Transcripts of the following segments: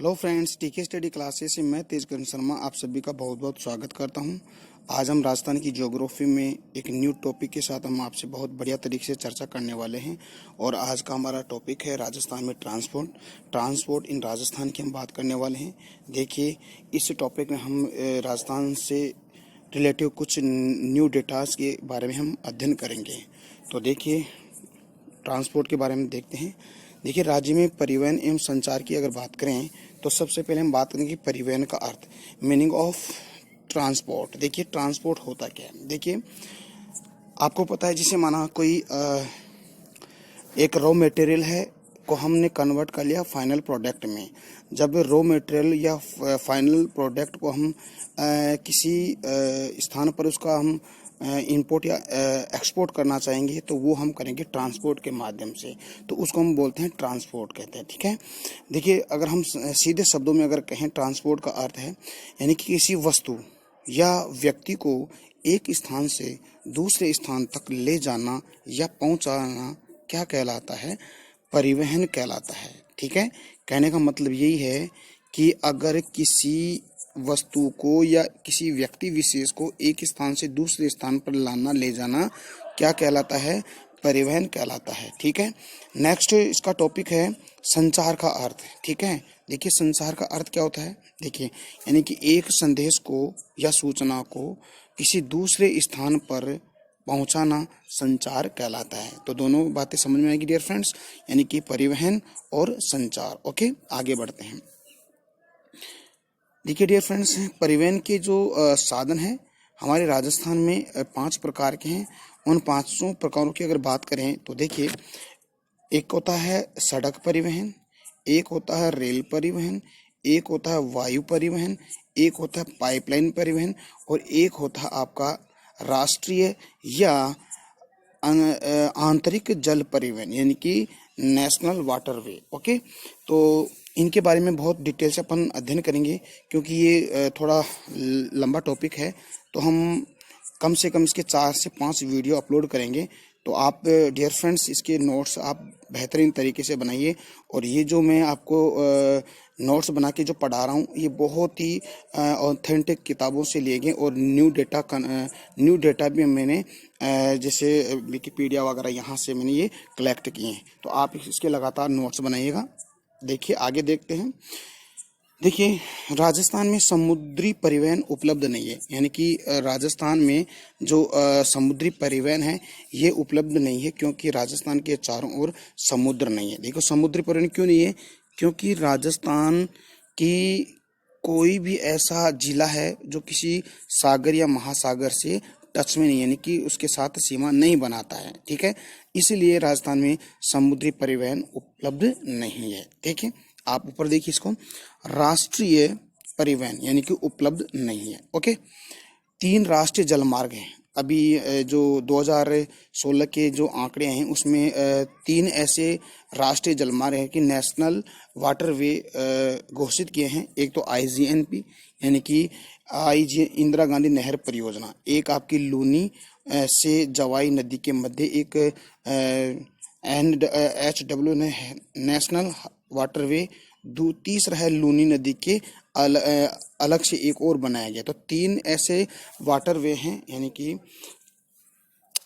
Hello friends, टीके study classes से मैं तेजकरण शर्मा आप सभी का बहुत बहुत स्वागत करता हूं। आज हम राजस्थान की ज्योग्राफी में एक न्यू टॉपिक के साथ हम आपसे बहुत बढ़िया तरीके से चर्चा करने वाले हैं। और आज का हमारा टॉपिक है राजस्थान में ट्रांसपोर्ट इन राजस्थान की हम बात करने वाले हैं। देखिए, इस टॉपिक में हम राजस्थान से रिलेटिव कुछ न्यू डेटाज के बारे में हम अध्ययन करेंगे। तो देखिए, ट्रांसपोर्ट के बारे में देखते हैं। देखिए, राज्य में परिवहन एवं संचार की अगर बात करें तो सबसे पहले हम बात करेंगे परिवहन का अर्थ, मीनिंग ऑफ ट्रांसपोर्ट। देखिए, ट्रांसपोर्ट होता क्या है। देखिए, आपको पता है, जिसे माना कोई एक रॉ मटेरियल है को हमने कन्वर्ट कर लिया फाइनल प्रोडक्ट में। जब रॉ मटेरियल या फाइनल प्रोडक्ट को हम किसी स्थान पर उसका हम इंपोर्ट या एक्सपोर्ट करना चाहेंगे तो वो हम करेंगे ट्रांसपोर्ट के माध्यम से, तो उसको हम बोलते हैं ट्रांसपोर्ट कहते हैं। ठीक है। देखिए, अगर हम सीधे शब्दों में अगर कहें, ट्रांसपोर्ट का अर्थ है यानी कि किसी वस्तु या व्यक्ति को एक स्थान से दूसरे स्थान तक ले जाना या पहुंचाना क्या कहलाता है? परिवहन कहलाता है। ठीक है। कहने का मतलब यही है कि अगर किसी वस्तु को या किसी व्यक्ति विशेष को एक स्थान से दूसरे स्थान पर लाना ले जाना क्या कहलाता है? परिवहन कहलाता है। ठीक है। नेक्स्ट इसका टॉपिक है संचार का अर्थ। ठीक है। देखिए, संचार का अर्थ क्या होता है। देखिए, यानी कि एक संदेश को या सूचना को किसी दूसरे स्थान पर पहुंचाना संचार कहलाता है। तो दोनों बातें समझ में आएगी डियर फ्रेंड्स, यानी कि परिवहन और संचार। ओके, आगे बढ़ते हैं। देखिए डियर फ्रेंड्स, परिवहन के जो साधन हैं हमारे राजस्थान में 5 प्रकार के हैं। उन 5 प्रकारों की अगर बात करें तो देखिए, एक होता है सड़क परिवहन, एक होता है रेल परिवहन, एक होता है वायु परिवहन, एक होता है पाइपलाइन परिवहन और एक होता है आपका राष्ट्रीय या आंतरिक जल परिवहन यानी कि नेशनल वाटरवे। ओके, तो इनके बारे में बहुत डिटेल से अपन अध्ययन करेंगे क्योंकि ये थोड़ा लंबा टॉपिक है। तो हम कम से कम इसके 4 से 5 वीडियो अपलोड करेंगे। तो आप डियर फ्रेंड्स इसके नोट्स आप बेहतरीन तरीके से बनाइए। और ये जो मैं आपको नोट्स बना के जो पढ़ा रहा हूँ ये बहुत ही ऑथेंटिक किताबों से लिए गए और न्यू डेटा भी मैंने जैसे विकिपीडिया वगैरह यहाँ से मैंने ये कलेक्ट किए हैं। तो आप इसके लगातार नोट्स बनाइएगा। देखिए, आगे देखते हैं। देखिए, राजस्थान में समुद्री परिवहन उपलब्ध नहीं है, यानी कि राजस्थान में जो समुद्री परिवहन है ये उपलब्ध नहीं है क्योंकि राजस्थान के चारों ओर समुद्र नहीं है। देखो, समुद्री परिवहन क्यों नहीं है? क्योंकि राजस्थान की कोई भी ऐसा जिला है जो किसी सागर या महासागर से टच में नहीं, यानी कि उसके साथ सीमा नहीं बनाता है। ठीक है। इसीलिए राजस्थान में समुद्री परिवहन उपलब्ध नहीं है। ठीक है, आप ऊपर देखिए इसको, राष्ट्रीय परिवहन यानी कि उपलब्ध नहीं है। ओके, 3 राष्ट्रीय जलमार्ग हैं। अभी जो 2016 के जो आंकड़े हैं उसमें 3 ऐसे राष्ट्रीय जलमार्ग हैं कि नेशनल वाटरवे घोषित किए हैं। एक तो IGNP यानी कि IG इंदिरा गांधी नहर परियोजना, एक आपकी लूनी से जवाई नदी के मध्य एक NHW नेशनल वाटरवे, तीसरा है लूनी नदी के अलग से एक और बनाया गया। तो 3 ऐसे वाटरवे हैं, यानी कि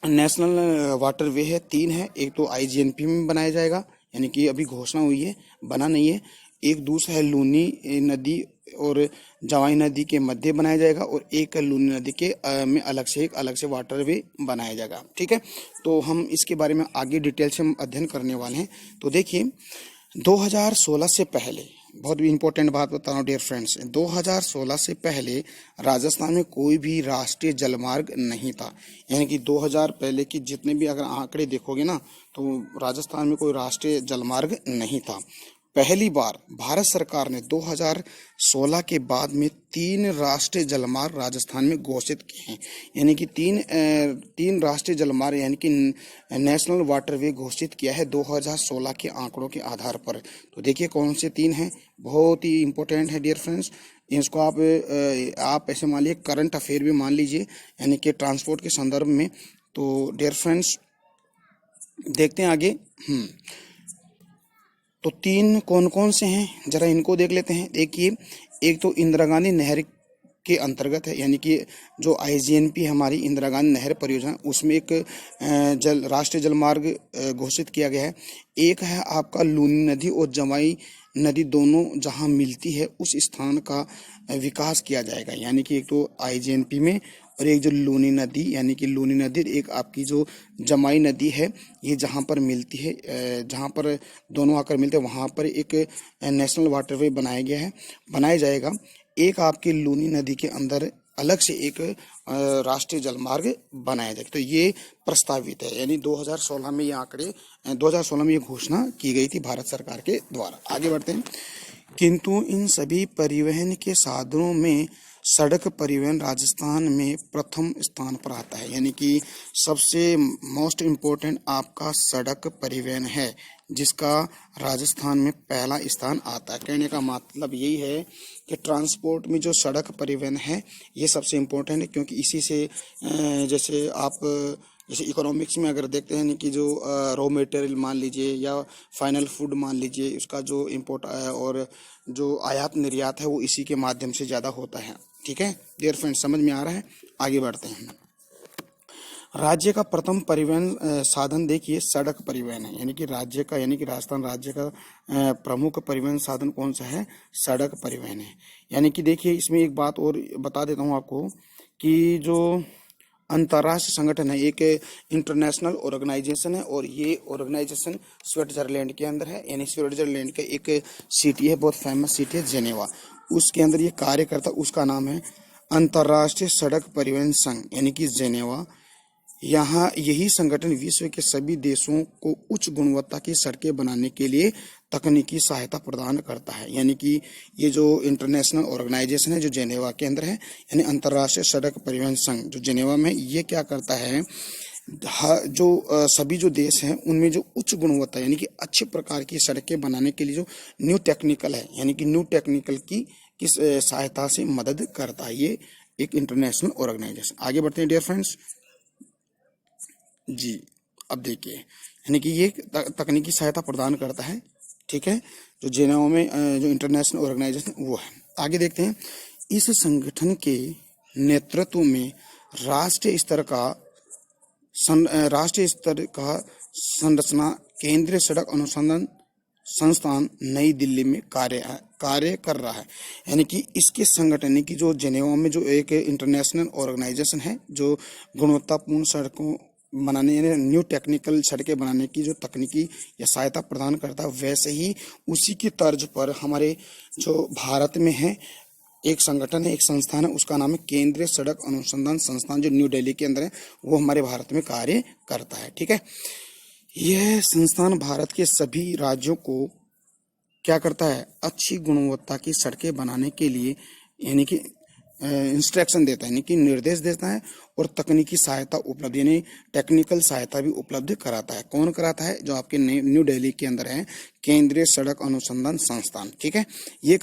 नेशनल वाटरवे है 3 है। एक तो IGNP में बनाया जाएगा, यानी कि अभी घोषणा हुई है, बना नहीं है। एक दूसरा है लूनी नदी और जवाई नदी के मध्य बनाया जाएगा और एक लूनी नदी के में अलग से वाटरवे बनाया जाएगा। ठीक है, तो हम इसके बारे में आगे डिटेल से हम अध्ययन करने वाले हैं। तो देखिए, 2016 से पहले, बहुत भी इम्पोर्टेंट बात बता रहा हूँ डियर फ्रेंड्स, 2016 से पहले राजस्थान में कोई भी राष्ट्रीय जलमार्ग नहीं था। यानी कि 2000 पहले की जितने भी अगर आंकड़े देखोगे ना तो राजस्थान में कोई राष्ट्रीय जलमार्ग नहीं था। पहली बार भारत सरकार ने 2016 के बाद में 3 राष्ट्रीय जलमार्ग राजस्थान में घोषित किए हैं, यानी कि तीन राष्ट्रीय जलमार्ग यानी कि नेशनल वाटरवे घोषित किया है 2016 के आंकड़ों के आधार पर। तो देखिए कौन से 3 हैं, बहुत ही इंपॉर्टेंट है डियर फ्रेंड्स। इसको आप ऐसे मान लीजिए करंट अफेयर भी मान लीजिए, यानी कि ट्रांसपोर्ट के संदर्भ में। तो डियर फ्रेंड्स देखते हैं आगे। तो तीन कौन कौन से हैं जरा इनको देख लेते हैं। देखिए, एक तो इंदिरा गांधी नहर के अंतर्गत है, यानी कि जो आईजीएनपी हमारी इंदिरा गांधी नहर परियोजना, उसमें एक जल राष्ट्रीय जलमार्ग घोषित किया गया है। एक है आपका लूनी नदी और जवाई नदी दोनों जहां मिलती है उस स्थान का विकास किया जाएगा, यानी कि एक तो आईजीएनपी में, और एक जो लूनी नदी, यानी कि लूनी नदी, एक आपकी जो जमाई नदी है, ये जहाँ पर मिलती है, जहाँ पर दोनों आकर मिलते हैं वहाँ पर एक नेशनल वाटरवे बनाया जाएगा। एक आपकी लूनी नदी के अंदर अलग से एक राष्ट्रीय जलमार्ग बनाया जाएगा। तो ये प्रस्तावित है, यानी 2016 में ये आंकड़े 2016 में ये घोषणा की गई थी भारत सरकार के द्वारा। आगे बढ़ते हैं। किंतु इन सभी परिवहन के साधनों में सड़क परिवहन राजस्थान में प्रथम स्थान पर आता है, यानी कि सबसे मोस्ट इम्पोर्टेंट आपका सड़क परिवहन है, जिसका राजस्थान में पहला स्थान आता है। कहने का मतलब यही है कि ट्रांसपोर्ट में जो सड़क परिवहन है ये सबसे इम्पोर्टेंट है, क्योंकि इसी से जैसे इकोनॉमिक्स में अगर देखते हैं कि जो रॉ मटेरियल मान लीजिए या फाइनल फूड मान लीजिए, उसका जो इम्पोर्ट और जो आयात निर्यात है वो इसी के माध्यम से ज़्यादा होता है। ठीक है डियर फ्रेंड्स, समझ में आ रहा है? आगे बढ़ते हैं। राज्य का प्रथम परिवहन साधन देखिए सड़क परिवहन है, यानी कि राज्य का, यानी कि राजस्थान राज्य का प्रमुख परिवहन साधन कौन सा है? सड़क परिवहन है। यानी कि देखिए, इसमें एक बात और बता देता हूँ आपको कि जो अंतर्राष्ट्रीय संगठन है, एक इंटरनेशनल ऑर्गेनाइजेशन है, और ये ऑर्गेनाइजेशन स्विट्जरलैंड के अंदर है, यानी स्विट्जरलैंड का एक सिटी है, बहुत फेमस सिटी है जेनेवा, उसके अंदर ये कार्य करता, उसका नाम है अंतर्राष्ट्रीय सड़क परिवहन संघ, यानी कि जेनेवा। यहाँ यही संगठन विश्व के सभी देशों को उच्च गुणवत्ता की सड़कें बनाने के लिए तकनीकी सहायता प्रदान करता है, यानी कि ये जो इंटरनेशनल ऑर्गेनाइजेशन है जो जेनेवा के अंदर है, यानी अंतर्राष्ट्रीय सड़क परिवहन संघ जो जेनेवा में, ये क्या करता है, जो सभी जो देश हैं उनमें जो उच्च गुणवत्ता यानी कि अच्छे प्रकार की सड़कें बनाने के लिए जो न्यू टेक्निकल है, यानी कि न्यू टेक्निकल की सहायता से मदद करता है ये एक इंटरनेशनल ऑर्गेनाइजेशन। आगे बढ़ते हैं डियर फ्रेंड्स जी। अब देखिए, यानी कि ये तकनीकी सहायता प्रदान करता है, ठीक है, जो जेनेवा में जो इंटरनेशनल ऑर्गेनाइजेशन वो है। आगे देखते हैं। इस संगठन के नेतृत्व में राष्ट्रीय स्तर का संरचना केंद्रीय सड़क अनुसंधान संस्थान नई दिल्ली में कार्य कर रहा है, यानी कि इसके संगठन की जो जेनेवा में जो एक इंटरनेशनल ऑर्गेनाइजेशन है जो गुणवत्तापूर्ण सड़कों बनाने, यानी न्यू टेक्निकल सड़कें बनाने की जो तकनीकी या सहायता प्रदान करता है, वैसे ही उसी की तर्ज पर हमारे जो भारत में है एक संगठन है, एक संस्थान है, उसका नाम है केंद्रीय सड़क अनुसंधान संस्थान, जो न्यू दिल्ली के अंदर है, वो हमारे भारत में कार्य करता है। ठीक है, यह संस्थान भारत के सभी राज्यों को क्या करता है, अच्छी गुणवत्ता की सड़कें बनाने के लिए यानी कि इंस्ट्रक्शन देता है, यानी कि निर्देश देता है, और तकनीकी सहायता उपलब्ध यानी टेक्निकल सहायता भी उपलब्ध कराता है। कौन कराता है? जो आपके न्यू दिल्ली के अंदर है केंद्रीय सड़क अनुसंधान संस्थान। ठीक है, ये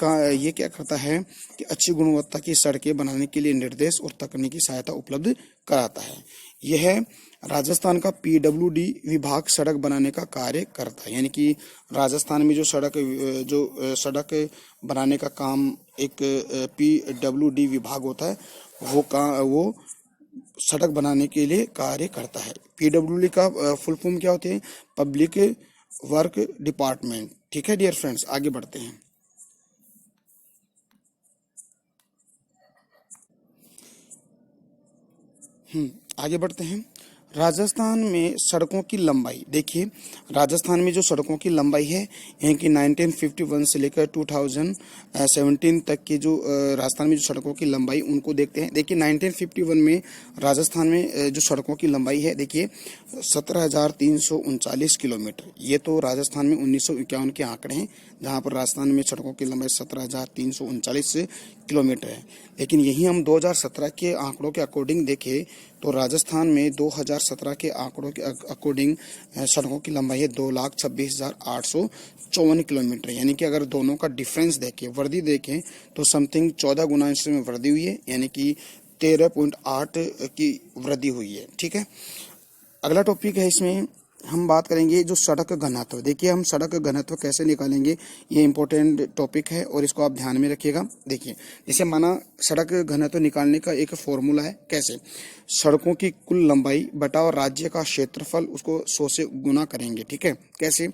क्या करता है कि अच्छी गुणवत्ता की सड़कें बनाने के लिए निर्देश और तकनीकी सहायता उपलब्ध कराता है। यह राजस्थान का पीडब्ल्यूडी विभाग सड़क बनाने का कार्य करता है, यानी कि राजस्थान में जो सड़क बनाने का काम एक पीडब्ल्यूडी विभाग होता है, वो सड़क बनाने के लिए कार्य करता है। पीडब्ल्यूडी का फुल फॉर्म क्या होते हैं? Public work department. ठीक है डियर फ्रेंड्स, आगे बढ़ते हैं। आगे बढ़ते हैं। राजस्थान में सड़कों की लंबाई देखिए, राजस्थान में जो सड़कों की लंबाई है यानी कि 1951 से लेकर 2017 तक की जो राजस्थान में जो सड़कों की लंबाई उनको देखते हैं। देखिए 1951 में राजस्थान में जो सड़कों की लंबाई है देखिए 17,339 किलोमीटर। ये तो राजस्थान में 1951 के आंकड़े हैं, जहाँ पर राजस्थान में सड़कों की लंबाई 17,339 किलोमीटर है। लेकिन यही हम 2017 के आंकड़ों के अकॉर्डिंग देखें तो राजस्थान में 2017 के आंकड़ों के अकॉर्डिंग सड़कों की लंबाई है 2,26,854 किलोमीटर। यानी कि अगर दोनों का डिफरेंस देखें, वृद्धि देखें, तो समथिंग 14 गुना इसमें वृद्धि हुई है, यानी कि 13.8 की वृद्धि हुई है। ठीक है, अगला टॉपिक है इसमें हम बात करेंगे जो सड़क घनत्व। देखिए हम सड़क घनत्व कैसे निकालेंगे, ये इंपॉर्टेंट टॉपिक है और इसको आप ध्यान में रखिएगा। देखिए जैसे माना सड़क घनत्व निकालने का एक फॉर्मूला है, कैसे, सड़कों की कुल लंबाई बटा और राज्य का क्षेत्रफल, उसको 100 से गुना करेंगे। ठीक है, कैसे,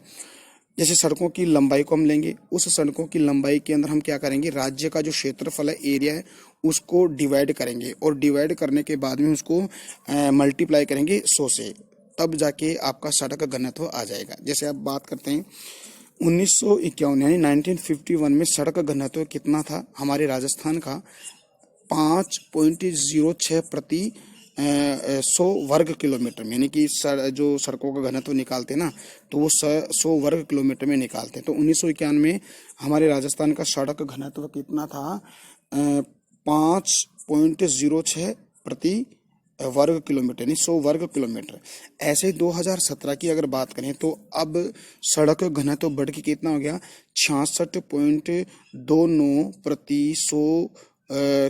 जैसे सड़कों की लंबाई को हम लेंगे, उस सड़कों की लंबाई के अंदर हम क्या करेंगे, राज्य का जो क्षेत्रफल है, एरिया है, उसको डिवाइड करेंगे और डिवाइड करने के बाद में उसको मल्टीप्लाई करेंगे 100 से, तब जाके आपका सड़क घनत्व आ जाएगा। जैसे आप बात करते हैं 1951 यानी 1951 में सड़क घनत्व कितना था हमारे राजस्थान का, 5.06 प्रति 100 वर्ग किलोमीटर में, यानी कि जो सड़कों का घनत्व निकालते हैं ना, तो वो 100 वर्ग किलोमीटर में निकालते हैं। तो 1951 में हमारे राजस्थान का सड़क घनत्व कितना था, 5.06 प्रति वर्ग किलोमीटर, यानी 100 वर्ग किलोमीटर। ऐसे ही 2017 की अगर बात करें तो अब सड़क घनत्व बढ़ के कितना हो गया, 66.29 प्रति 100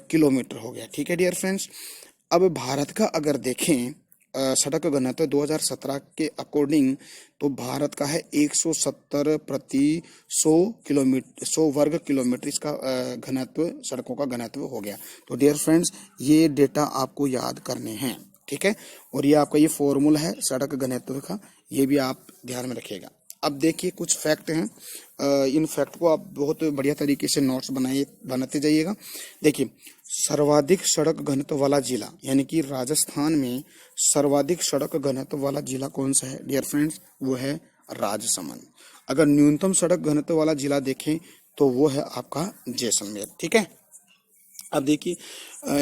किलोमीटर हो गया। ठीक है डियर फ्रेंड्स, अब भारत का अगर देखें सड़क घनत्व 2017 के अकॉर्डिंग, तो भारत का है 170 प्रति 100 किलोमीटर, 100 वर्ग किलोमीटर इसका घनत्व, सड़कों का घनत्व हो गया। तो डियर फ्रेंड्स ये डेटा आपको याद करने हैं। ठीक है, और ये आपका ये फॉर्मूला है सड़क घनत्व का, ये भी आप ध्यान में रखिएगा। अब देखिए कुछ फैक्ट हैं, इन फैक्ट को आप बहुत बढ़िया तरीके से नोट्स बनाते जाइएगा। देखिए सर्वाधिक सड़क घनत्व वाला जिला, यानी कि राजस्थान में सर्वाधिक सड़क घनत्व वाला जिला कौन सा है डियर फ्रेंड्स, वो है राजसमंद। अगर न्यूनतम सड़क घनत्व वाला जिला देखें तो वो है आपका जैसलमेर। ठीक है, अब देखिए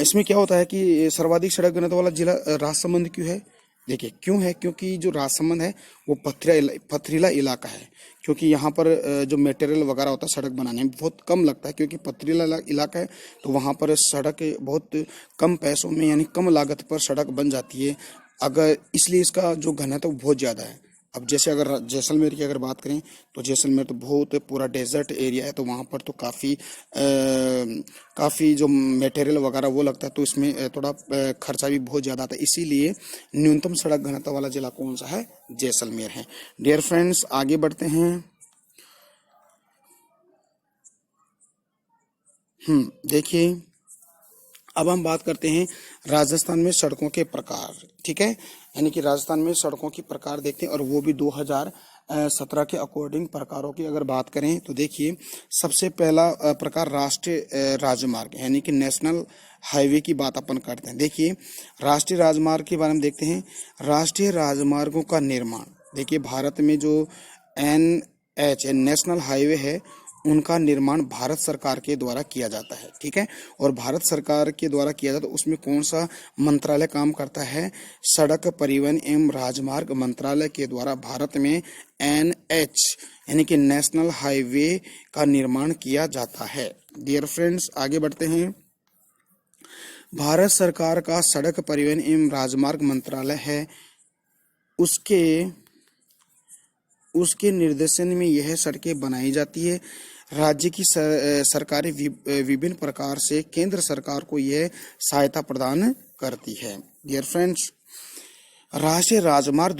इसमें क्या होता है कि सर्वाधिक सड़क घनत्व वाला जिला राजसमंद क्यों है। देखिए क्यों है, क्योंकि जो राजसमंद है वो पथरीला इलाका है, क्योंकि यहाँ पर जो मटेरियल वगैरह होता है सड़क बनाने में बहुत कम लगता है, क्योंकि पथरीला इलाका है, तो वहाँ पर सड़क बहुत कम पैसों में यानी कम लागत पर सड़क बन जाती है, अगर इसलिए इसका जो घनत्व बहुत ज़्यादा है। अब जैसे अगर जैसलमेर की अगर बात करें तो जैसलमेर तो बहुत पूरा डेजर्ट एरिया है, तो वहाँ पर तो काफ़ी जो मटेरियल वगैरह वो लगता है, तो इसमें थोड़ा खर्चा भी बहुत ज़्यादा आता है, इसीलिए न्यूनतम सड़क घनत्व वाला जिला कौन सा है, जैसलमेर है। डियर फ्रेंड्स आगे बढ़ते हैं। देखिए अब हम बात करते हैं राजस्थान में सड़कों के प्रकार। ठीक है, यानी कि राजस्थान में सड़कों की प्रकार देखते हैं, और वो भी 2017 के अकॉर्डिंग प्रकारों की अगर बात करें तो देखिए सबसे पहला प्रकार राष्ट्रीय राजमार्ग, यानी कि नेशनल हाईवे की बात अपन करते हैं। देखिए राष्ट्रीय राजमार्ग के बारे में देखते हैं। राष्ट्रीय राजमार्गों का निर्माण, देखिए भारत में जो NH नेशनल हाईवे है उनका निर्माण भारत सरकार के द्वारा किया जाता है। ठीक है, और भारत सरकार के द्वारा किया जाता है, तो उसमें कौन सा मंत्रालय काम करता है, सड़क परिवहन एवं राजमार्ग मंत्रालय के द्वारा भारत में NH यानी कि नेशनल हाईवे का निर्माण किया जाता है। डियर फ्रेंड्स आगे बढ़ते हैं। भारत सरकार का सड़क परिवहन एवं राजमार्ग मंत्रालय है, उसके निर्देशन में यह सड़कें बनाई जाती है। राज्य की सरकारें विभिन्न प्रकार से केंद्र सरकार को यह सहायता प्रदान करती है। डियर फ्रेंड्स राष्ट्रीय राजमार्ग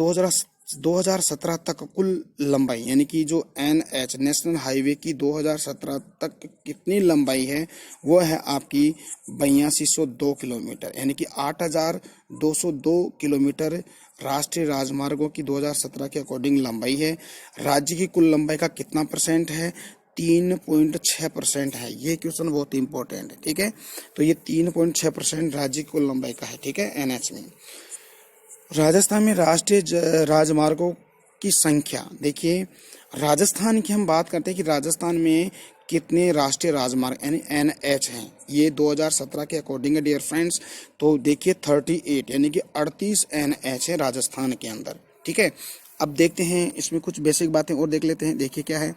2017 तक कुल लंबाई, यानी कि जो NH नेशनल हाईवे की 2017 तक कितनी लंबाई है, वो है आपकी 8202 किलोमीटर, यानी कि 8202 किलोमीटर राष्ट्रीय राजमार्गों की 2017 के अकॉर्डिंग लंबाई है। राज्य की कुल लंबाई का कितना परसेंट है, 3.6% है। ये क्वेश्चन बहुत इंपॉर्टेंट है। ठीक है, तो ये 3.6% राज्य की कुल लंबाई का है। ठीक है, NH में। राजस्थान में राष्ट्रीय राजमार्गों की संख्या, देखिए राजस्थान की हम बात करते हैं कि राजस्थान में कितने राष्ट्रीय राजमार्ग यानी NH हैं, ये 2017 के अकॉर्डिंग है डियर फ्रेंड्स। तो देखिए 38 यानी कि 38 NH है राजस्थान के अंदर। ठीक है, अब देखते हैं इसमें कुछ बेसिक बातें और देख लेते हैं। देखिए क्या है,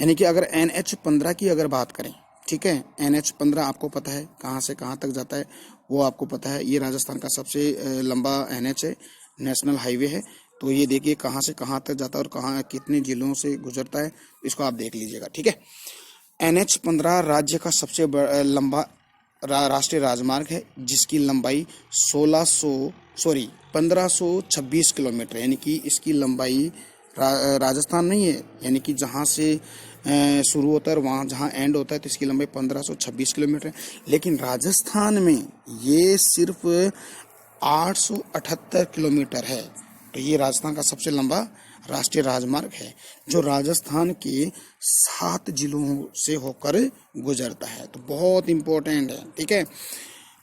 यानी कि अगर NH15 की अगर बात करें, ठीक है, NH15 आपको पता है कहाँ से कहाँ तक जाता है, वो आपको पता है। ये राजस्थान का सबसे लंबा NH है, नेशनल हाईवे है। तो ये देखिए कहाँ से कहाँ तक जाता है और कहाँ कितने जिलों से गुजरता है, इसको आप देख लीजिएगा। ठीक है, NH15 राज्य का सबसे लंबा राष्ट्रीय राजमार्ग है, जिसकी लंबाई 1600 1526 किलोमीटर, यानी कि इसकी लंबाई राजस्थान नहीं है, यानी कि जहाँ से शुरू होता है और वहाँ जहाँ एंड होता है, तो इसकी लंबाई 1526 किलोमीटर है। लेकिन राजस्थान में ये सिर्फ 878 किलोमीटर है। तो ये राजस्थान का सबसे लंबा राष्ट्रीय राजमार्ग है, जो राजस्थान के 7 जिलों से होकर गुजरता है। तो बहुत इम्पोर्टेंट है, ठीक है।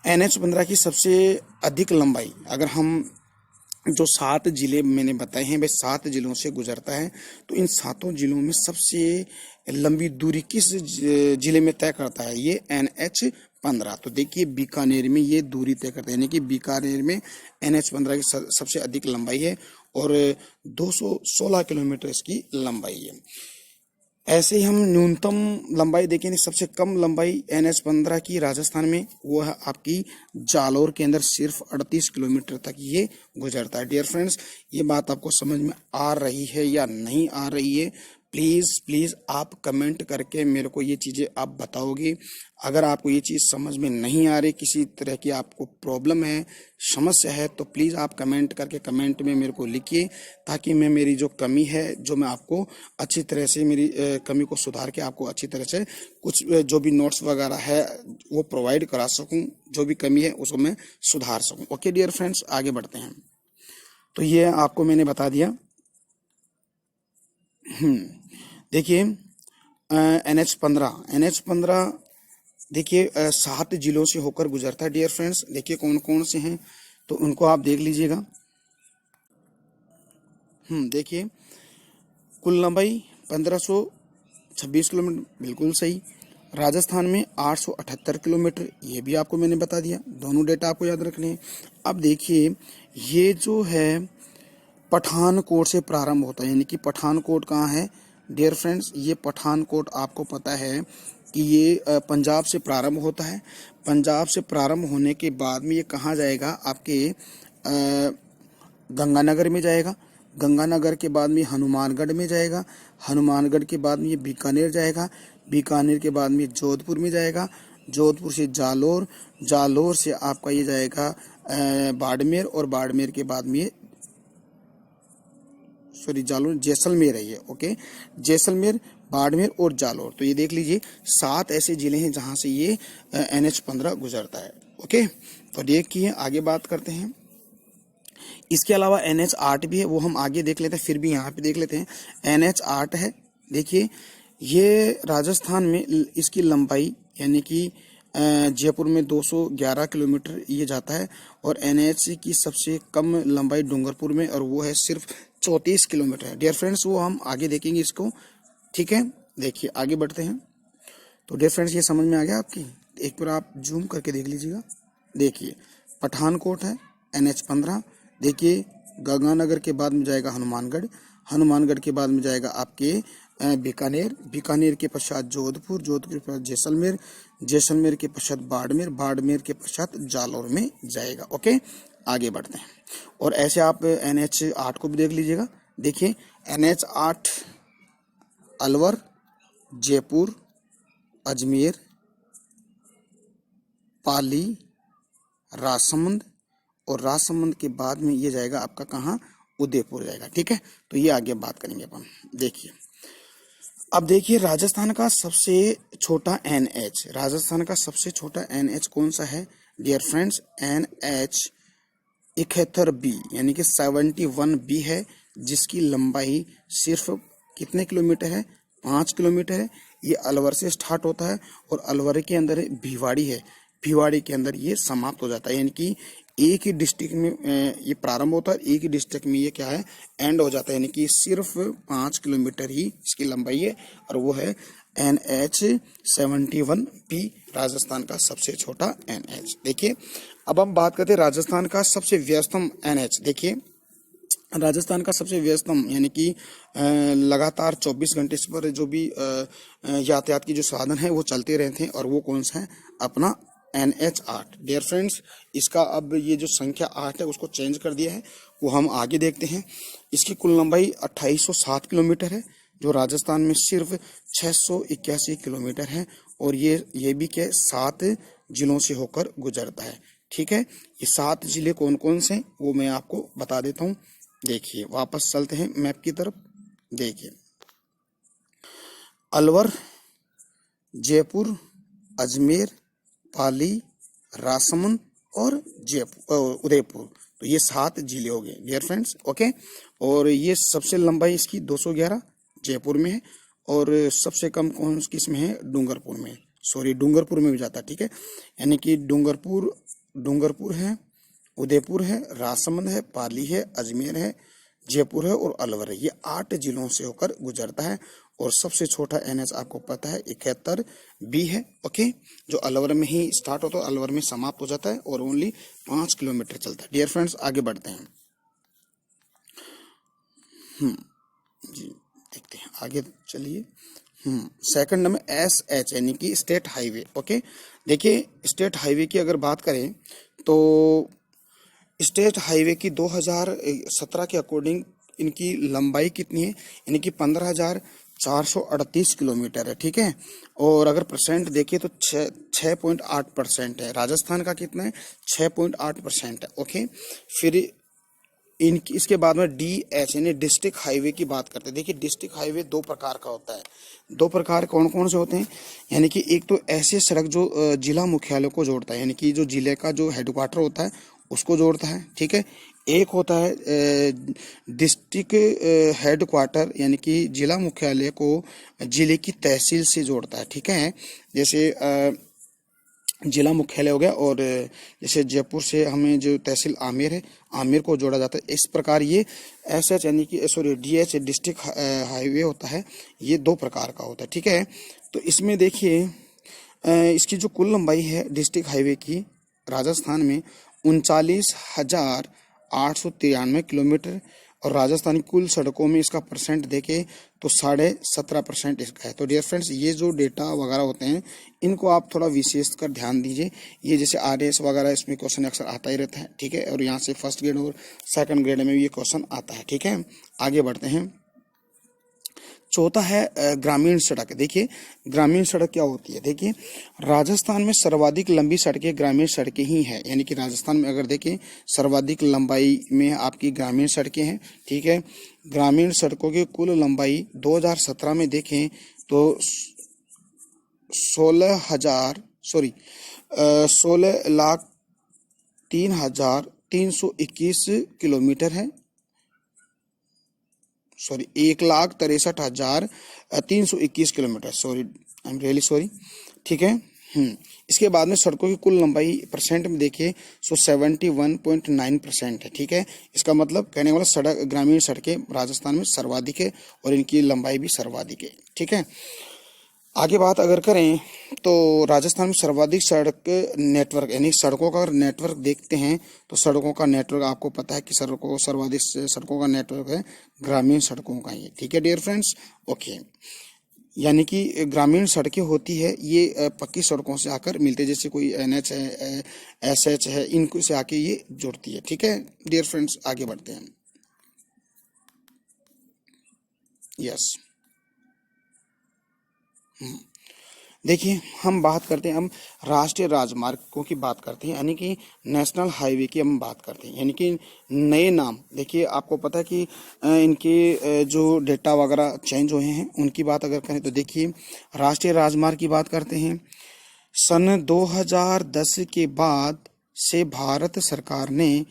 NH-15 की सबसे अधिक लंबाई, अगर हम जो 7 जिले मैंने बताए हैं, वे 7 जिलों से गुजरता है। तो इन 7 जिलों में सबसे लंबी दूरी किस जिले में तय करता है? ये NH-15। तो देखिए बीकानेर में ये दूरी तय करता है, यानी कि बीकानेर में NH-15 की सबसे अधिक लंबाई है और 216 किलोमीटर इसकी लंबाई है। ऐसे ही हम न्यूनतम लंबाई देखें, सबसे कम लंबाई NH-15 की राजस्थान में, वो है आपकी जालोर के अंदर, सिर्फ 38 किलोमीटर तक ये गुजरता है। डियर फ्रेंड्स, ये बात आपको समझ में आ रही है या नहीं आ रही है? प्लीज़ आप कमेंट करके मेरे को ये चीज़ें आप बताओगे। अगर आपको ये चीज़ समझ में नहीं आ रही, किसी तरह की आपको प्रॉब्लम है, समस्या है, तो प्लीज़ आप कमेंट करके कमेंट में मेरे को लिखिए, ताकि मैं मेरी जो कमी है, जो मैं आपको अच्छी तरह से मेरी कमी को सुधार के आपको अच्छी तरह से कुछ जो भी नोट्स वगैरह है वो प्रोवाइड करा सकूं, जो भी कमी है उसको मैं सुधार सकूं। ओके डियर फ्रेंड्स, आगे बढ़ते हैं। तो ये आपको मैंने बता दिया। देखिए NH-15 देखिए 7 जिलों से होकर गुजरता है। डियर फ्रेंड्स, देखिए कौन कौन से हैं, तो उनको आप देख लीजिएगा। देखिए कुल लंबाई 1526 किलोमीटर, बिल्कुल सही। राजस्थान में 878 किलोमीटर, ये भी आपको मैंने बता दिया। दोनों डेटा आपको याद रखने हैं। अब देखिए ये जो है पठानकोट से प्रारंभ होता है, यानी कि पठानकोट कहाँ है? डियर फ्रेंड्स, ये पठानकोट आपको पता है कि ये पंजाब से प्रारंभ होता है। पंजाब से प्रारंभ होने के बाद में ये कहाँ जाएगा? आपके गंगानगर में जाएगा। गंगानगर के बाद में हनुमानगढ़ में जाएगा। हनुमानगढ़ के बाद में ये बीकानेर जाएगा। बीकानेर के बाद में जोधपुर में जाएगा। जोधपुर से जालोर, जालोर से आपका ये जाएगा बाड़मेर, और बाड़मेर के बाद में जालोर, जैसलमेर है ये। ओके, जैसलमेर, बाड़मेर और जालोर। तो ये देख लीजिए 7 ऐसे जिले हैं जहां से ये NH-15 गुजरता है। ओके, तो देखिए आगे बात करते हैं। इसके अलावा NH-8 भी है, वो हम आगे देख लेते हैं, फिर भी यहाँ पे देख लेते हैं। NH-8 है, देखिए ये राजस्थान में इसकी लंबाई, यानी कि जयपुर में 211 किलोमीटर ये जाता है, और NH की सबसे कम लंबाई डूंगरपुर में, और वो है सिर्फ 34 किलोमीटर है। डियर फ्रेंड्स, वो हम आगे देखेंगे इसको, ठीक है। देखिए आगे बढ़ते हैं। तो डियर फ्रेंड्स, ये समझ में आ गया आपकी? एक बार आप जूम करके देख लीजिएगा। देखिए पठानकोट है NH-15, देखिए गंगानगर के बाद में जाएगा हनुमानगढ़, हनुमानगढ़ के बाद में जाएगा आपके बीकानेर, बीकानेर के पश्चात जोधपुर, जोधपुर के पश्चात जैसलमेर, जैसलमेर के पश्चात बाड़मेर, बाड़मेर के पश्चात जालौर में जाएगा। ओके, आगे बढ़ते हैं। और ऐसे आप NH-8 को भी देख लीजिएगा। देखिए NH-8 अलवर, जयपुर, अजमेर, पाली, राजसमंद, और राजसमंद के बाद में ये जाएगा आपका कहाँ? उदयपुर जाएगा, ठीक है। तो ये आगे बात करेंगे अपन। देखिए अब देखिए राजस्थान का सबसे छोटा NH, राजस्थान का सबसे छोटा NH कौन सा है? डियर फ्रेंड्स, NH-71B, यानी कि 71B है, जिसकी लंबाई सिर्फ कितने किलोमीटर है? 5 किलोमीटर है। ये अलवर से स्टार्ट होता है और अलवर के अंदर भिवाड़ी है, भिवाड़ी के अंदर ये समाप्त हो जाता है, यानी कि एक ही डिस्ट्रिक्ट में ये प्रारंभ होता है, एक ही डिस्ट्रिक्ट में ये क्या है? एंड हो जाता है, यानी कि सिर्फ 5 किलोमीटर ही इसकी लंबाई है, और वो है NH-71B, राजस्थान का सबसे छोटा NH। देखिए अब हम बात करते हैं राजस्थान का सबसे व्यस्तम NH। देखिए राजस्थान का सबसे व्यस्तम, यानी कि लगातार 24 घंटे इस पर जो भी यातायात की जो साधन है वो चलते रहते हैं, और वो कौन सा है? अपना NH-8। डियर फ्रेंड्स, इसका अब ये जो संख्या 8 है उसको चेंज कर दिया है, वो हम आगे देखते हैं। इसकी कुल लंबाई 2807 किलोमीटर है, जो राजस्थान में सिर्फ 681 किलोमीटर है, और ये भी क्या 7 जिलों से होकर गुजरता है। ठीक है, ये 7 जिले कौन कौन से वो मैं आपको बता देता हूँ। देखिए वापस चलते हैं मैप की तरफ। देखिए अलवर, जयपुर, अजमेर, पाली, राजसमंद और जयपुर उदयपुर, तो ये 7 जिले हो गए डियर फ्रेंड्स। ओके, और ये सबसे लंबाई इसकी 211 जयपुर में है, और सबसे कम कौन किस में है, डूंगरपुर में, सॉरी डूंगरपुर में भी जाता है। ठीक है, यानी कि डूंगरपुर है, उदयपुर है, राजसमंद है, पाली है, अजमेर है, जयपुर है और अलवर है। ये 8 जिलों से होकर गुजरता है, और सबसे छोटा एनएच आपको पता है 71 बी है। ओके, जो अलवर में ही स्टार्ट होता है, अलवर में समाप्त हो जाता है, और ओनली 5 किलोमीटर चलता है। डियर फ्रेंड्स आगे बढ़ते हैं। जी देखते हैं आगे, चलिए। सेकंड नंबर SH यानी कि स्टेट हाईवे। ओके, देखिए स्टेट हाईवे की अगर बात करें तो स्टेट हाईवे की 2017 के अकॉर्डिंग इनकी लंबाई कितनी है, यानी कि 15,438 किलोमीटर है। ठीक है, और अगर परसेंट देखिए तो 6.8% है। राजस्थान का कितना है, 6.8% है। ओके, फिर इनकी इसके बाद में DH यानी डिस्ट्रिक्ट हाईवे की बात करते हैं। देखिए डिस्ट्रिक्ट हाईवे 2 प्रकार का होता है। 2 प्रकार कौन कौन से होते हैं, यानी कि एक तो ऐसे सड़क जो जिला मुख्यालय को जोड़ता है, यानी कि जो जिले का जो हेडक्वार्टर होता है उसको जोड़ता है। ठीक है, एक होता है डिस्ट्रिक्ट हेडक्वार्टर, यानी कि जिला मुख्यालय को जिले की तहसील से जोड़ता है। ठीक है, जैसे जिला मुख्यालय हो गया, और जैसे जयपुर से हमें जो तहसील आमेर है, आमेर को जोड़ा जाता है। इस प्रकार ये SH यानी कि सॉरी DH डिस्ट्रिक्ट हाईवे होता है, ये 2 प्रकार का होता है। ठीक है, तो इसमें देखिए इसकी जो कुल लंबाई है डिस्ट्रिक्ट हाईवे की राजस्थान में 39,893 किलोमीटर, और राजस्थान की कुल सड़कों में इसका परसेंट देखें तो 17.5% इसका है। तो डियर फ्रेंड्स ये जो डेटा वगैरह होते हैं इनको आप थोड़ा विशेष कर ध्यान दीजिए। ये जैसे RS वगैरह इसमें क्वेश्चन अक्सर आता ही रहता है। ठीक है, और यहाँ से फर्स्ट ग्रेड और सेकंड ग्रेड में भी ये क्वेश्चन आता है। ठीक है, आगे बढ़ते हैं। चौथा है ग्रामीण सड़क। देखिए ग्रामीण सड़क क्या होती है, देखिए राजस्थान में सर्वाधिक लंबी सड़कें ग्रामीण सड़कें ही हैं, यानी कि राजस्थान में अगर देखें सर्वाधिक लंबाई में आपकी ग्रामीण सड़कें हैं। ठीक है, ग्रामीण सड़कों की कुल लंबाई 2017 में देखें तो 16,03,321 किलोमीटर है, sorry 1,63,321 kilometre, sorry I am really sorry. ठीक है, इसके बाद में सड़कों की कुल लंबाई परसेंट में देखिए सो 71.9% है। ठीक है, इसका मतलब कहने वाला सड़क ग्रामीण सड़कें राजस्थान में सर्वाधिक है, और इनकी लंबाई भी सर्वाधिक है। ठीक है, आगे बात अगर करें तो राजस्थान में सर्वाधिक सड़क नेटवर्क, यानी सड़कों का नेटवर्क देखते हैं तो सड़कों का नेटवर्क आपको पता है कि सर्वाधिक सड़कों का नेटवर्क है ग्रामीण सड़कों का ही। ठीक है डियर फ्रेंड्स, ओके, यानी कि ग्रामीण सड़कें होती है ये पक्की सड़कों से आकर मिलते, जैसे कोई NH है, SH है, इनको से आके ये जुड़ती है। ठीक है डियर फ्रेंड्स, आगे बढ़ते हैं। यस, देखिए हम बात करते हैं, हम राष्ट्रीय राजमार्गों की बात करते हैं, यानी कि नेशनल हाईवे की हम बात करते हैं। यानी कि नए नाम देखिए आपको पता है कि इनके जो डेटा वगैरह चेंज हुए हैं उनकी बात अगर करें तो देखिए राष्ट्रीय राजमार्ग की बात करते हैं। सन 2010 के बाद से भारत सरकार ने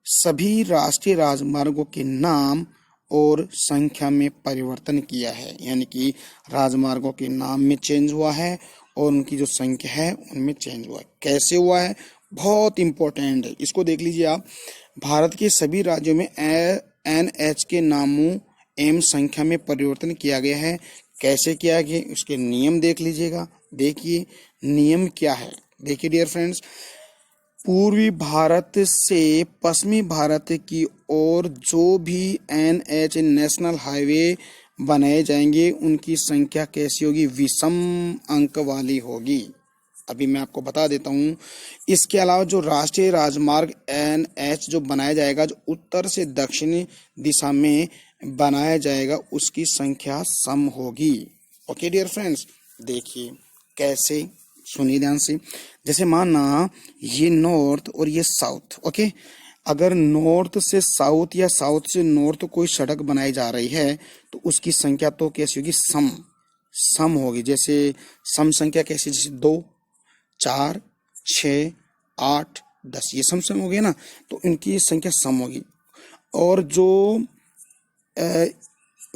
सभी राष्ट्रीय राजमार्गों के नाम और संख्या में परिवर्तन किया है, यानी कि राजमार्गों के नाम में चेंज हुआ है और उनकी जो संख्या है उनमें चेंज हुआ है। कैसे हुआ है, बहुत इंपॉर्टेंट है, इसको देख लीजिए आप। भारत के सभी राज्यों में NH के नामों एवं संख्या में परिवर्तन किया गया है। कैसे किया गया, उसके नियम देख लीजिएगा। देखिए नियम क्या है, देखिए डियर फ्रेंड्स, पूर्वी भारत से पश्चिमी भारत की ओर जो भी NH नेशनल हाईवे बनाए जाएंगे उनकी संख्या कैसी होगी, विषम अंक वाली होगी। अभी मैं आपको बता देता हूँ। इसके अलावा जो राष्ट्रीय राजमार्ग NH जो बनाया जाएगा, जो उत्तर से दक्षिणी दिशा में बनाया जाएगा, उसकी संख्या सम होगी। ओके डियर फ्रेंड्स, देखिए कैसे सुनिए ध्यान से। जैसे माना ये नॉर्थ और ये साउथ, ओके। अगर नॉर्थ से साउथ या साउथ से नॉर्थ कोई सड़क बनाई जा रही है तो उसकी संख्या तो कैसी होगी, सम सम होगी। जैसे सम संख्या कैसी, जैसे 2, 4, 6, 8, 10, ये सम हो गया ना, तो इनकी संख्या सम होगी। और जो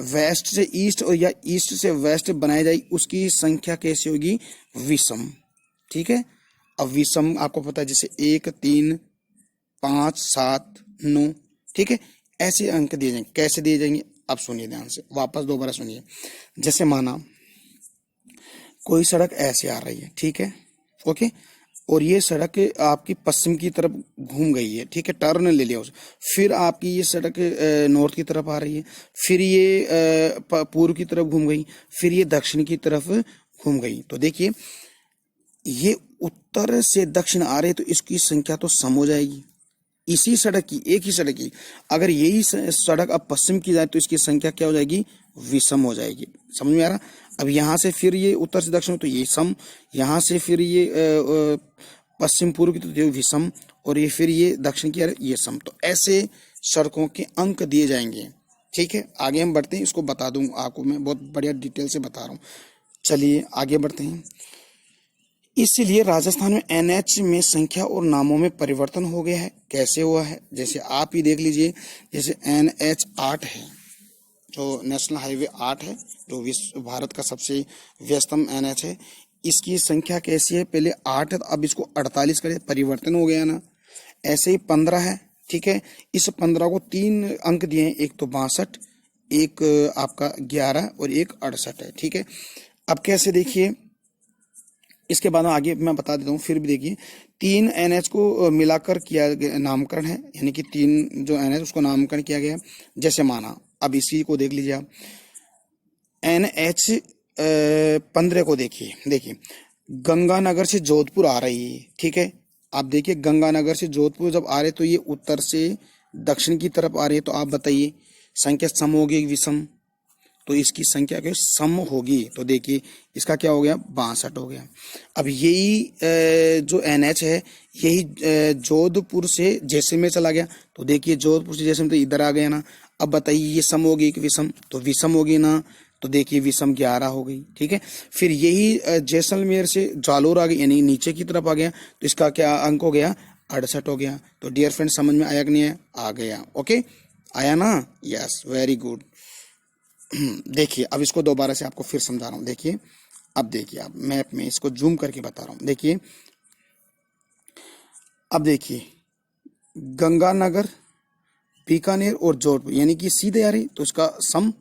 वेस्ट से ईस्ट और या ईस्ट से वेस्ट बनाई जाएगी उसकी संख्या कैसी होगी, विषम। ठीक है। अब विषम आपको पता है, जैसे 1, 3, 5, 7, 9, ठीक है, ऐसे अंक दिए जाएंगे। कैसे दिए जाएंगे, अब सुनिए ध्यान से, वापस दोबारा सुनिए। जैसे माना कोई सड़क ऐसे आ रही है, ठीक है, ओके, और ये सड़क आपकी पश्चिम की तरफ घूम गई है, ठीक है, टर्न ले लिया उसे। फिर आपकी ये सड़क नॉर्थ की तरफ आ रही है, फिर ये पूर्व की तरफ घूम गई, फिर ये दक्षिण की तरफ घूम गई। तो देखिए ये उत्तर से दक्षिण आ रहे, तो इसकी संख्या तो सम हो जाएगी। इसी सड़क की, एक ही सड़क की, अगर यही सड़क अब पश्चिम की जाए तो इसकी संख्या क्या हो जाएगी, विषम हो जाएगी। समझ में आ रहा। अब यहाँ से फिर ये उत्तर से दक्षिण तो ये सम, यहाँ से फिर ये पश्चिम पूर्व की तो ये विषम, और ये फिर ये दक्षिण की ये सम। तो ऐसे सड़कों के अंक दिए जाएंगे। ठीक है, आगे हम बढ़ते हैं, इसको बता दूं आपको, मैं बहुत बढ़िया डिटेल से बता रहा हूँ। चलिए आगे बढ़ते हैं। इसीलिए राजस्थान में एनएच में संख्या और नामों में परिवर्तन हो गया है। कैसे हुआ है, जैसे आप ही देख लीजिए, जैसे NH 8 है, जो नेशनल हाईवे 8 है, जो विश्व भारत का सबसे व्यस्तम NH है, इसकी संख्या कैसी है, पहले 8 है, अब इसको 48 करे, परिवर्तन हो गया ना। ऐसे ही 15 है, ठीक है, इस 15 को 3 अंक दिए हैं, एक तो 62, एक आपका 11 और एक 68 है। ठीक है, अब कैसे देखिए, इसके बाद आगे मैं बता देता हूँ, फिर भी देखिए 3 NH को मिलाकर किया नामकरण है, यानी कि 3 जो NH उसको नामकरण किया गया। जैसे माना, अब इसी को देख लीजिए आप, NH 15 को देखिए गंगानगर से जोधपुर आ रही है, ठीक है। आप देखिए गंगानगर से जोधपुर जब आ रहे तो ये उत्तर से दक्षिण की तरफ आ रही है, तो आप बताइए संख्या सम होगी विषम, तो इसकी संख्या क्या सम होगी। तो देखिए इसका क्या हो गया, 62 हो गया। अब यही जो NH है, यही जोधपुर से जैसलमेर चला गया, तो देखिए जोधपुर से जैसलमेर तो इधर आ गया ना। अब बताइए ये सम होगी कि विषम, तो विषम होगी ना, तो देखिए विषम 11 हो गई। ठीक है, फिर यही जैसलमेर से जालोर आ गई, यानी नीचे की तरफ आ गया, तो इसका क्या अंक हो गया, 68 हो गया। तो डियर फ्रेंड समझ में आया कि नहीं है, आ गया, ओके, आया ना, यस, वेरी गुड। देखिए अब इसको दोबारा से आपको फिर समझा रहा हूँ। देखिए अब देखिए, आप मैप में इसको जूम करके बता रहा हूँ। देखिए अब देखिए गंगानगर, बीकानेर और जोधपुर, यानी कि सीधे आ रही तो इसका सम,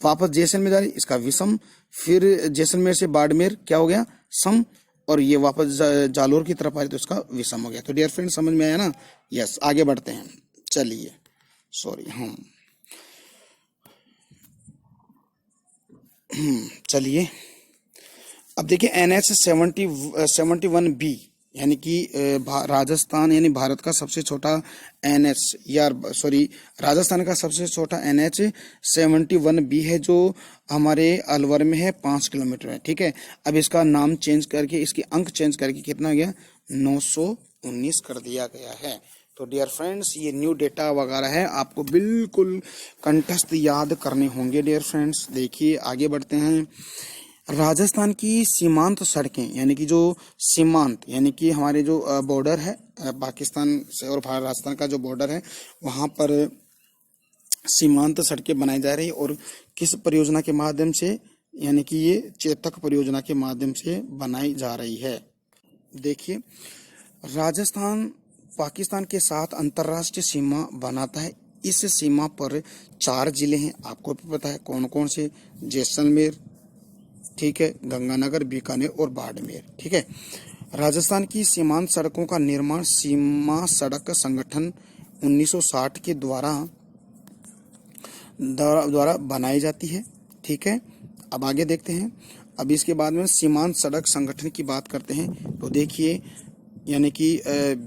वापस जैसलमेर जा रही इसका विषम, फिर जैसलमेर से बाड़मेर क्या हो गया, सम, और ये वापस जालोर की तरफ आ रही तो इसका विषम हो गया। तो डियर फ्रेंड समझ में आया ना, यस। आगे बढ़ते हैं, चलिए, सॉरी, चलिए अब देखिए NH 71B, यानी कि राजस्थान यानी भारत का सबसे छोटा NH, राजस्थान का सबसे छोटा NH 71B है, जो हमारे अलवर में है, 5 किलोमीटर है। ठीक है, अब इसका नाम चेंज करके, इसके अंक चेंज करके कितना हो गया, 919 कर दिया गया है। तो डियर फ्रेंड्स ये न्यू डेटा वगैरह है, आपको बिल्कुल कंठस्थ याद करने होंगे डियर फ्रेंड्स। देखिए आगे बढ़ते हैं। राजस्थान की सीमांत सड़कें, यानी कि जो सीमांत, यानी कि हमारे जो बॉर्डर है पाकिस्तान से और भारत राजस्थान का जो बॉर्डर है, वहाँ पर सीमांत सड़कें बनाई जा रही है, और किस परियोजना के माध्यम से, यानी कि ये चेतक परियोजना के माध्यम से बनाई जा रही है। देखिए राजस्थान पाकिस्तान के साथ अंतर्राष्ट्रीय सीमा बनाता है। इस सीमा पर 4 जिले हैं, आपको भी पता है कौन कौन से, जैसलमेर, ठीक है, गंगानगर, बीकानेर और बाड़मेर। ठीक है, राजस्थान की सीमांत सड़कों का निर्माण सीमा सड़क संगठन 1960 के द्वारा बनाई जाती है। ठीक है, अब आगे देखते हैं। अब इसके बाद में सीमांत सड़क संगठन की बात करते हैं, तो देखिए यानी कि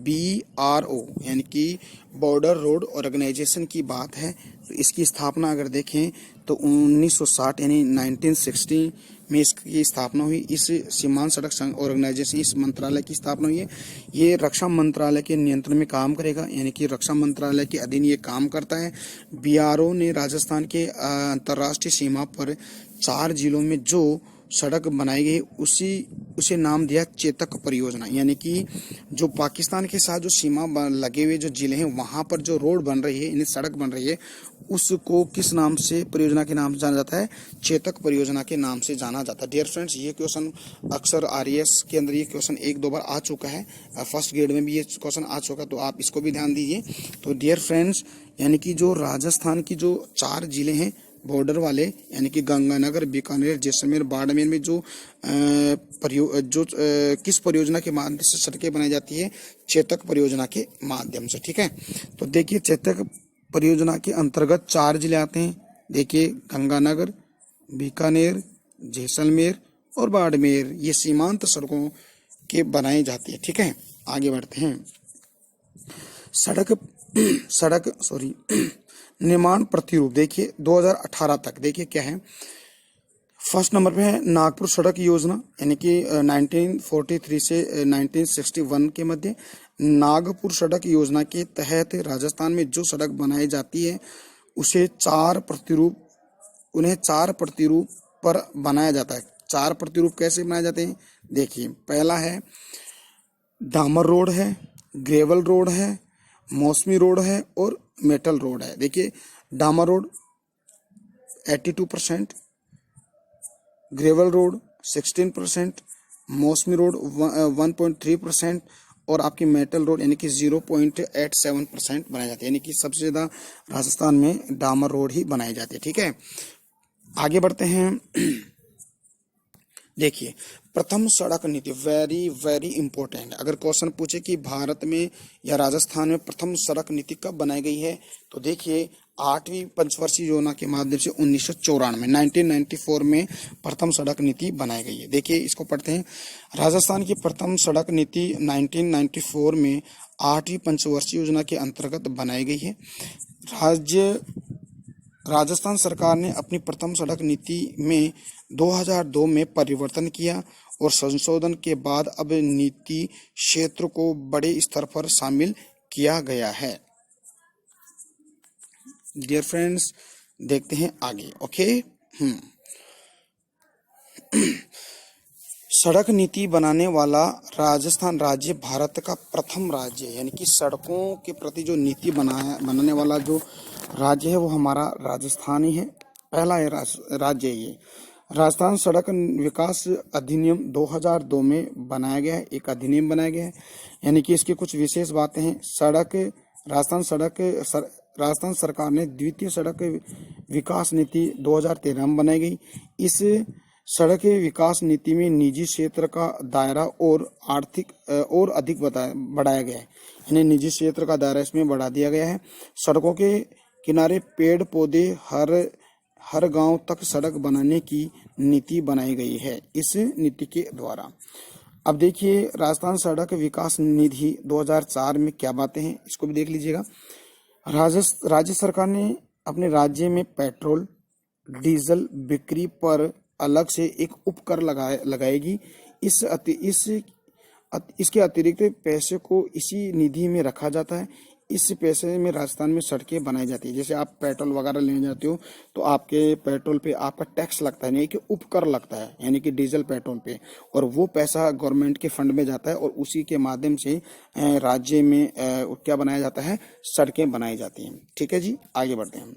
BRO, यानी कि बॉर्डर रोड ऑर्गेनाइजेशन की बात है। तो इसकी स्थापना अगर देखें तो 1960 यानी 1960 में इसकी स्थापना हुई। इस सीमांत सड़क संघ ऑर्गेनाइजेशन, इस मंत्रालय की स्थापना हुई है। ये रक्षा मंत्रालय के नियंत्रण में काम करेगा, यानी कि रक्षा मंत्रालय के अधीन ये काम करता है। बीआरओ ने राजस्थान के अंतर्राष्ट्रीय सीमा पर 4 जिलों में जो सड़क बनाई गई उसे नाम दिया चेतक परियोजना। यानी कि जो पाकिस्तान के साथ जो सीमा लगे हुए जो जिले हैं वहां पर जो रोड बन रही है, यानी सड़क बन रही है, उसको किस नाम से, परियोजना के नाम से जाना जाता है? चेतक परियोजना के नाम से जाना जाता है। डियर फ्रेंड्स, ये क्वेश्चन अक्सर आरएएस के अंदर ये क्वेश्चन 1-2 बार आ चुका है, फर्स्ट ग्रेड में भी ये क्वेश्चन आ चुका है, तो आप इसको भी ध्यान दीजिए। तो डियर फ्रेंड्स, यानी कि जो राजस्थान की जो 4 जिले हैं बॉर्डर वाले, यानी कि गंगानगर, बीकानेर, जैसलमेर, बाड़मेर में जो किस परियोजना के माध्यम से सड़कें बनाई जाती है? चेतक परियोजना के माध्यम से। ठीक है, तो देखिए चेतक परियोजना के अंतर्गत 4 जिले आते हैं। देखिए गंगानगर, बीकानेर, जैसलमेर और बाड़मेर, ये सीमांत सड़कों के बनाई जाती है। ठीक है, आगे बढ़ते हैं। सड़क निर्माण प्रतिरूप देखिए 2018 तक, देखिए क्या है। फर्स्ट नंबर पे है नागपुर सड़क योजना, यानी कि 1943 से 1961 के मध्य नागपुर सड़क योजना के तहत राजस्थान में जो सड़क बनाई जाती है उन्हें 4 प्रतिरूप पर बनाया जाता है। 4 प्रतिरूप कैसे बनाए जाते हैं? देखिए, पहला है डामर रोड है, ग्रेवल रोड है, मौसमी रोड है और मेटल रोड है। देखिए डामर रोड 82%, ग्रेवल रोड 16%, मौसमी रोड 1.3% और आपकी मेटल रोड यानी कि 0.87% बनाई जाती है। यानी कि सबसे ज्यादा राजस्थान में डामर रोड ही बनाई जाती है। ठीक है, आगे बढ़ते हैं। देखिए प्रथम सड़क नीति वेरी वेरी इंपॉर्टेंट। अगर क्वेश्चन पूछे कि भारत में या राजस्थान में प्रथम सड़क नीति कब बनाई गई है, तो देखिए 8वीं पंचवर्षीय योजना के माध्यम से 1994 में प्रथम सड़क नीति बनाई गई है। देखिए इसको पढ़ते हैं। राजस्थान की प्रथम सड़क नीति 1994 में 8वीं पंचवर्षीय योजना के अंतर्गत बनाई गई है। राजस्थान सरकार ने अपनी प्रथम सड़क नीति में 2002 में परिवर्तन किया और संशोधन के बाद अब नीति क्षेत्र को बड़े स्तर पर शामिल किया गया है। डियर फ्रेंड्स, देखते हैं आगे। ओके, सड़क नीति बनाने वाला राजस्थान राज्य भारत का प्रथम राज्य है, यानी कि सड़कों के प्रति जो नीति बनाने वाला जो राज्य है वो हमारा राजस्थान ही है। पहला है राज्य ये। राजस्थान सड़क विकास अधिनियम 2002 में बनाया गया है, एक अधिनियम बनाया गया है, यानी कि इसकी कुछ विशेष बातें हैं। राजस्थान सरकार ने द्वितीय सड़क विकास नीति 2013 में बनाई गई। इस सड़क विकास नीति में निजी क्षेत्र का दायरा और अधिक बढ़ाया गया है, यानी निजी क्षेत्र का दायरा इसमें बढ़ा दिया गया है। सड़कों के किनारे पेड़ पौधे हर गांव तक सड़क बनाने की नीति बनाई गई है इस नीति के द्वारा। अब देखिए राजस्थान सड़क विकास निधि 2004 में क्या बातें हैं, इसको भी देख लीजिएगा। राज्य सरकार ने अपने राज्य में पेट्रोल डीजल बिक्री पर अलग से एक उपकर लगाएगी। इसके अतिरिक्त पैसे को इसी निधि में रखा जाता है। इस पैसे में राजस्थान में सड़कें बनाई जाती है। जैसे आप पेट्रोल वगैरह लेने जाते हो तो आपके पेट्रोल पे आपका टैक्स लगता है, नहीं कि उपकर लगता है, यानी कि डीजल पेट्रोल पे, और वो पैसा गवर्नमेंट के फंड में जाता है और उसी के माध्यम से राज्य में क्या बनाया जाता है? सड़कें बनाई जाती हैं। ठीक है जी, आगे बढ़ते हैं।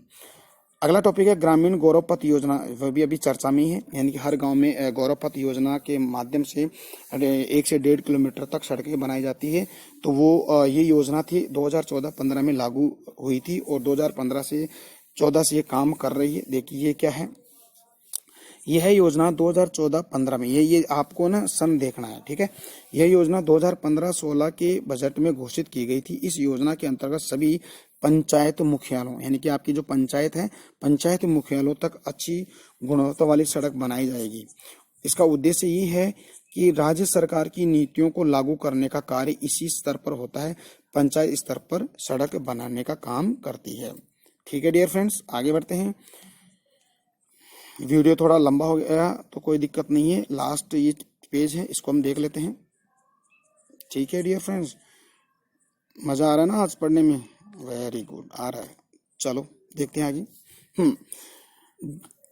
अगला टॉपिक है ग्रामीण गौरव पथ योजना। वह भी अभी चर्चा में ही है, यानी कि हर गांव में गौरव पथ योजना के माध्यम से 1 से 1.5 किलोमीटर तक सड़कें बनाई जाती है। तो वो ये योजना थी 2014-15 में लागू हुई थी और 2015 से 14 से ये काम कर रही है। देखिए ये क्या है, यह योजना 2014-15 में, ये आपको ना सन देखना है। ठीक है, यह योजना 2015-16 के बजट में घोषित की गई थी। इस योजना के अंतर्गत सभी पंचायत मुख्यालयों, यानी कि आपकी जो पंचायत है, पंचायत मुख्यालयों तक अच्छी गुणवत्ता वाली सड़क बनाई जाएगी। इसका उद्देश्य ये है कि राज्य सरकार की नीतियों को लागू करने का कार्य इसी स्तर पर होता है, पंचायत स्तर पर सड़क बनाने का काम करती है। ठीक है डियर फ्रेंड्स, आगे बढ़ते हैं। वीडियो थोड़ा लंबा हो गया तो कोई दिक्कत नहीं है, लास्ट ये पेज है, इसको हम देख लेते हैं। ठीक है डियर फ्रेंड्स, मज़ा आ रहा है ना आज पढ़ने में? वेरी गुड, आ रहा है। चलो देखते हैं आगे।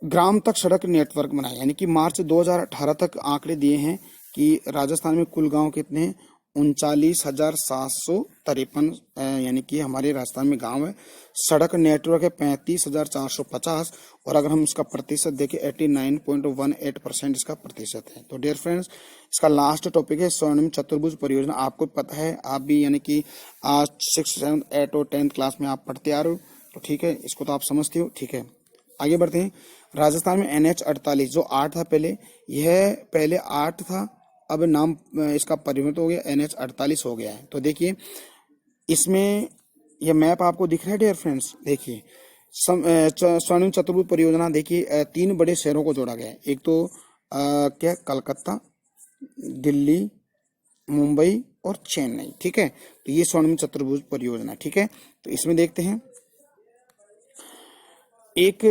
ग्राम तक सड़क नेटवर्क बनाए, यानी कि मार्च 2018 तक आंकड़े दिए हैं कि राजस्थान में कुल गांव कितने हैं? 39,753, यानी कि हमारे राजस्थान में गांव है। सड़क नेटवर्क है 35,450, और अगर हम इसका प्रतिशत देखें 89.18% इसका प्रतिशत है। तो डियर फ्रेंड्स, इसका लास्ट टॉपिक है स्वर्णिम चतुर्भुज परियोजना। आपको पता है, आप भी यानी कि आज 6th 7th 8th और 10th क्लास में आप पढ़ते आ रहे हो, तो ठीक है, इसको तो आप समझते हो। ठीक है, आगे बढ़ते हैं। राजस्थान में NH 48 जो 8 था पहले, यह पहले 8 था, अब नाम इसका परिवर्तन हो गया, NH 48 हो गया है। तो देखिए इसमें यह मैप आपको दिख रहा है डियर फ्रेंड्स। देखिए स्वर्णिम चतुर्भुज परियोजना, देखिए 3 बड़े शहरों को जोड़ा गया है। एक तो क्या, कलकत्ता, दिल्ली, मुंबई और चेन्नई। ठीक है, तो ये स्वर्णिम चतुर्भुज परियोजना। ठीक है, तो इसमें देखते हैं एक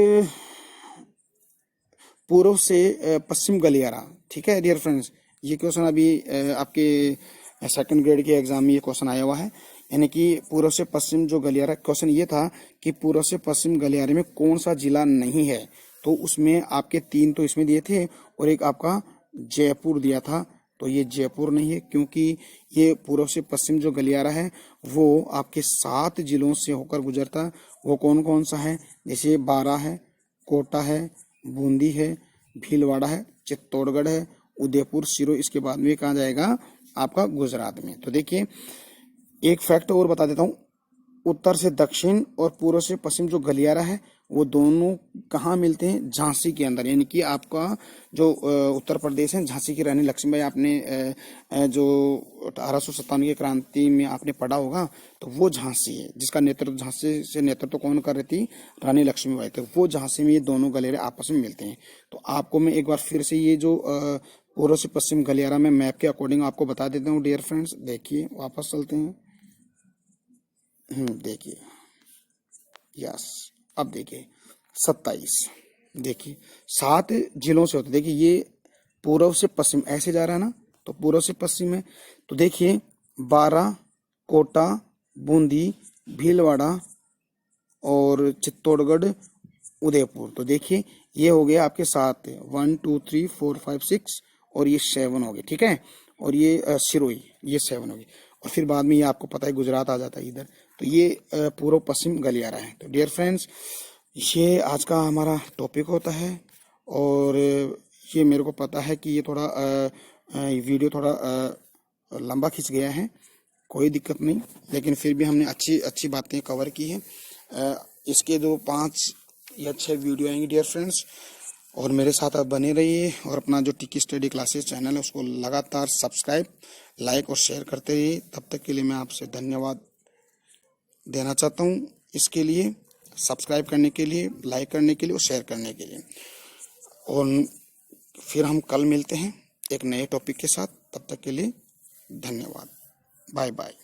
पूर्व से पश्चिम गलियारा। ठीक है डियर फ्रेंड्स, ये क्वेश्चन अभी आपके 2nd ग्रेड के एग्जाम में ये क्वेश्चन आया हुआ है, यानी कि पूर्व से पश्चिम जो गलियारा। क्वेश्चन ये था कि पूर्व से पश्चिम गलियारे में कौन सा जिला नहीं है, तो उसमें आपके 3 तो इसमें दिए थे और एक आपका जयपुर दिया था। तो ये जयपुर नहीं है, क्योंकि ये पूर्व से पश्चिम जो गलियारा है वो आपके 7 जिलों से होकर गुजरता। वो कौन कौन सा है? जैसे बारां है, कोटा है, बूंदी है, भीलवाड़ा है, चित्तौड़गढ़ है, उदयपुर, सिरोही, इसके बाद में कहाँ जाएगा? आपका गुजरात में। तो देखिए एक फैक्ट और बता देता हूँ, उत्तर से दक्षिण और पूर्व से पश्चिम जो गलियारा है वो दोनों कहाँ मिलते हैं? झांसी के अंदर। यानी कि आपका जो उत्तर प्रदेश है, झांसी की रानी लक्ष्मीबाई, आपने जो 1857 की क्रांति में आपने पढ़ा होगा, तो वो झांसी है, जिसका नेतृत्व, झांसी से नेतृत्व कौन कर रही थी? रानी लक्ष्मीबाई। तो वो झांसी में ये दोनों गलियारे आपस में मिलते हैं। तो आपको मैं एक बार फिर से ये जो पूर्व से पश्चिम गलियारा में मैप के अकॉर्डिंग आपको बता देता हूँ डियर फ्रेंड्स। देखिए वापस चलते हैं। देखिए यस, अब देखिए 27, देखिए 7 जिलों से होते। देखिए ये पूर्व से पश्चिम ऐसे जा रहा है ना, तो पूर्व से पश्चिम है। तो देखिए बारां, कोटा, बूंदी, भीलवाड़ा और चित्तौड़गढ़, उदयपुर। तो देखिए ये हो गया आपके 7, 1 2 3 4 5 6, और ये 7 हो गए। ठीक है, और ये सिरोही, ये 7 हो गए। और फिर बाद में ये आपको पता है गुजरात आ जाता है इधर। तो ये पूर्व पश्चिम गलियारा है। तो डियर फ्रेंड्स, ये आज का हमारा टॉपिक होता है, और ये मेरे को पता है कि ये थोड़ा वीडियो थोड़ा लंबा खिंच गया है, कोई दिक्कत नहीं, लेकिन फिर भी हमने अच्छी अच्छी बातें कवर की हैं। इसके जो 5 या 6 वीडियो आएंगे डियर फ्रेंड्स, और मेरे साथ आप बने रहिए, और अपना जो टिकी स्टडी क्लासेस चैनल है उसको लगातार सब्सक्राइब, लाइक और शेयर करते रहिए। तब तक के लिए मैं आपसे धन्यवाद देना चाहता हूँ, इसके लिए सब्सक्राइब करने के लिए, लाइक करने के लिए और शेयर करने के लिए। और फिर हम कल मिलते हैं एक नए टॉपिक के साथ। तब तक के लिए धन्यवाद, बाय बाय।